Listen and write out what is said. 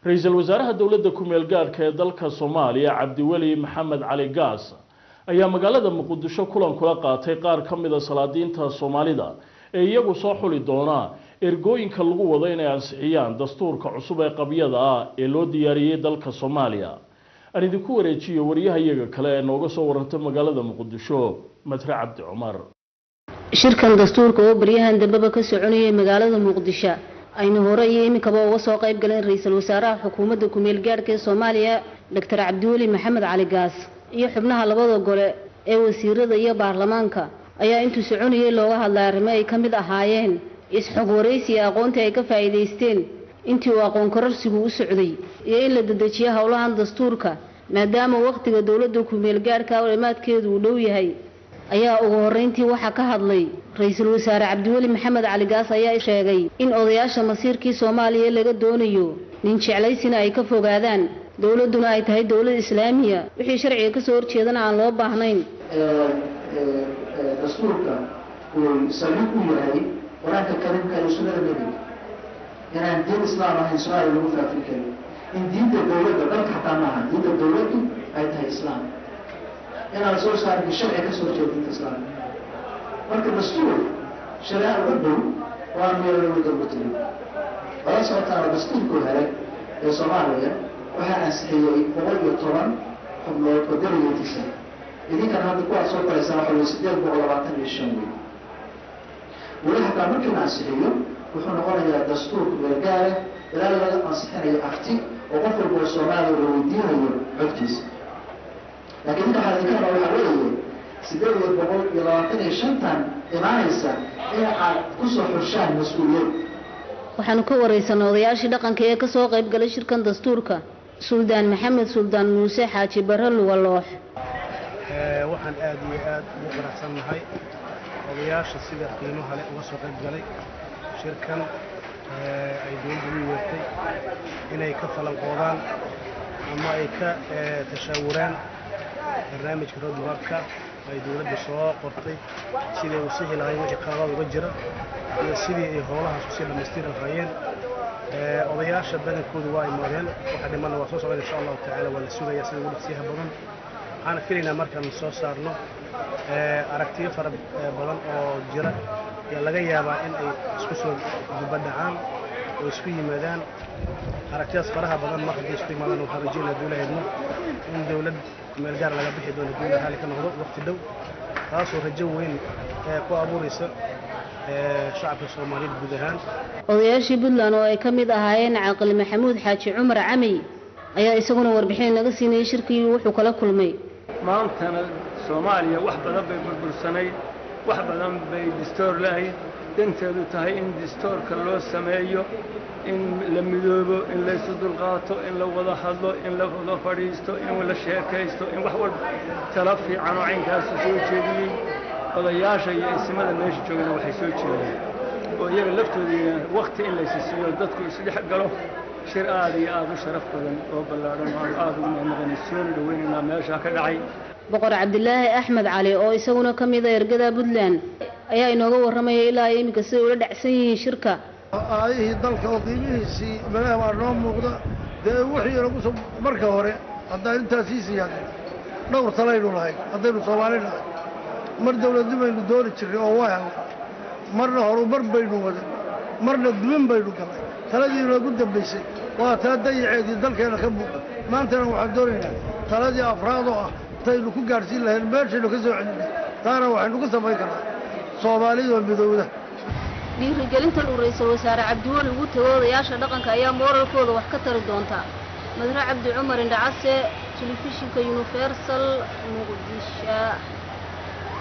ra'iisul wasaaraha dawladda ku meel gaarka ee dalka Soomaaliya Cabdiweli Maxamed Cali Gaas ayaa magaalada Muqdisho kulan kula qaatay qaar ka mid ah salaadiinta Soomaalida ee iyagu soo xuli doona ergooyinka lagu wado inay ansixiyaan dastuurka cusub ee qabyada ah ee loo diyaariyay dalka Soomaaliya. aan idinku wareejiyo wariyahayaga kale ee nooga soo warantay magaalada Muqdisho Matra Cabdi Cumar. shirkan dastuurka oo bariyahan dambaba ka soconayay magaalada Muqdisho ayna hore iyo iminkaba uga soo qayb galeen ra'iisul wasaaraha xukuumadda ku meel gaarka ee Soomaaliya Dr. Cabdiweli Maxamed Cali Gaas iyo xubnaha labada gole ee wasiirada iyo baarlamaanka ayaa intuu soconayay looga hadlay arrimo ay ka mid ahaayeen isxog wareysi aqoonta ay ka faa'iideysteen intii uu aqoon kororsigu u socday iyo in la dedejiyo howlahan dastuurka maadaama waqtiga dawladda ku meel gaarka ah dhamaadkeedu uu dhow yahay. ayaa ugu horeyntii waxa ka hadlay ra'iisul wasaare Cabdiweli Maxamed Cali Gaas ayaa sheegay in odayaasha masiirkii Soomaaliya laga doonayo nin jeclaysiina ay ka fogaadaan dawladuna ay tahay dawlad islaamiya wixii sharciga ka soo horjeedana aan loo baahnayn. dastuurka uu saldhig u yahay quraanka kariimka iyo sunnada nabiga inaan diin islaam ahayn Soomaaliya lagu faafin karin in diinta dawladda dalka xataa maaha diinta dawladdu ay tahay islaam inaan soo saarin sharci ka soo horjeeda diinta islaamka marka dastuur shareeca waddo waa meel lagu darbatay wala socotaa dastuurku hore ee Soomaaliya waxaa ansixiyay 110 xubnood oo dawladdiisa idinkan hadda ku soo qoraysan waxa uu 825 weli hataa markii la ansixiyo wuxuu noqonayaa dastuurku meel gaar ah ilaa laga ansixinayo afti oo qof walba Soomaaliya uu weydiinayo codkiisa. laakiin inta xalalka waxa weeye 825 imaanaysa in aad ku soo xurshaan mas'uuliyad. waxaanu ka wareysanay odayaashii dhaqanka ee ka soo qayb galay shirkan dastuurka Suldaan Maxamed Suldaan Muuse Xaaji Barre Lugaloox. waxaan aad iyo aad ugu faraxsanahay odayaasha sida qiimaha leh uga soo qayb galay shirkan ay dawladdu u yeertay inay ka falanqoodaan ama ay ka tashawuraan barnaamijka roadmapka ay dawladdu soo qortay sidii uu sii lahayn wixii qaabad uga jira iyo sidii ay howlahaas u sii dhamaystir lahaayeen. odayaasha badankoodu waa imaadeen waxa dhiman waa soo socda insha Allah taala wala sugaya sida ugu dhaqsiyaha badan waxaan filaynaa markaan soo saarno aragtiyo fara badan oo jira ee laga yaabaa in ay isku soo gubadhacaan oo isku yimaadaan aragtiyaas faraha badan marka ay isku yimaadaan waxaan rajaynayaa dawladda in dawlad meel gaar laga bixi doono dawladda hal ka noqdo waqti dhow taasoo rajo weyn ku abuuraysa shacabka Soomaaliyeed guud ahaan. odayaashii Puntland oo ay ka mid ahaayeen Caaqil Maxamuud Xaaji Cumar Cami ayaa isaguna warbixin naga siinay shirkii wuxuu kala kulmay. maantana Soomaaliya wax badan bay burbursanay wax badan bay dastuur lahayd danteedu tahay in dastuurka loo sameeyo in la midoobo in la isu dulqaato in la wada hadlo in la wada fadhiisto in la sheekaysto in wax walba tala fiican oo aynkaas soo jeediyay odayaasha iyo ismada meesha joogana waxay soo jeediyeen oo iyaga laftooda waqti in la siiyo dadku isdhex galo shir aad iyo aad u sharaf badan oo ballaaran oo aad u mahadnaqaysan dhaweynina meesha ka dhacay. Boqor Cabdilaahi Axmed Cali oo isaguna ka mid ah ergada Puntland ayaa inooga warramay ilaa imika sida uu dhacsan yahay shirka. ay dalka oo qiimihiisii meelaha waa noo muuqda wixii lagu soo marka hore haddii intaas siyaasad dhowr talaynu lahayd haddaynu Soomaaliland mar dawladnimadu doori jiray oo waa marna horumar baynu wada marna dumin baynu galay taladii lagu dambeysay waa taa dayaceedii dalkeena ka muuqda maantana waxaan doonaynaa taladii afraad oo ah taynu ku gaarsiin lahayn meeshaynu ka soo celinay taana waxaynu ku samayn karnaa Soomaalida oo midowda. dhiirigelinta ra'iisul wasaare Cabdiweli ugu tago odayaasha dhaqanka ayaa moralkooda wax ka tari doonta. Matra Cabdi Cumar Indhacase, Telefishinka Universal, Muqdisho.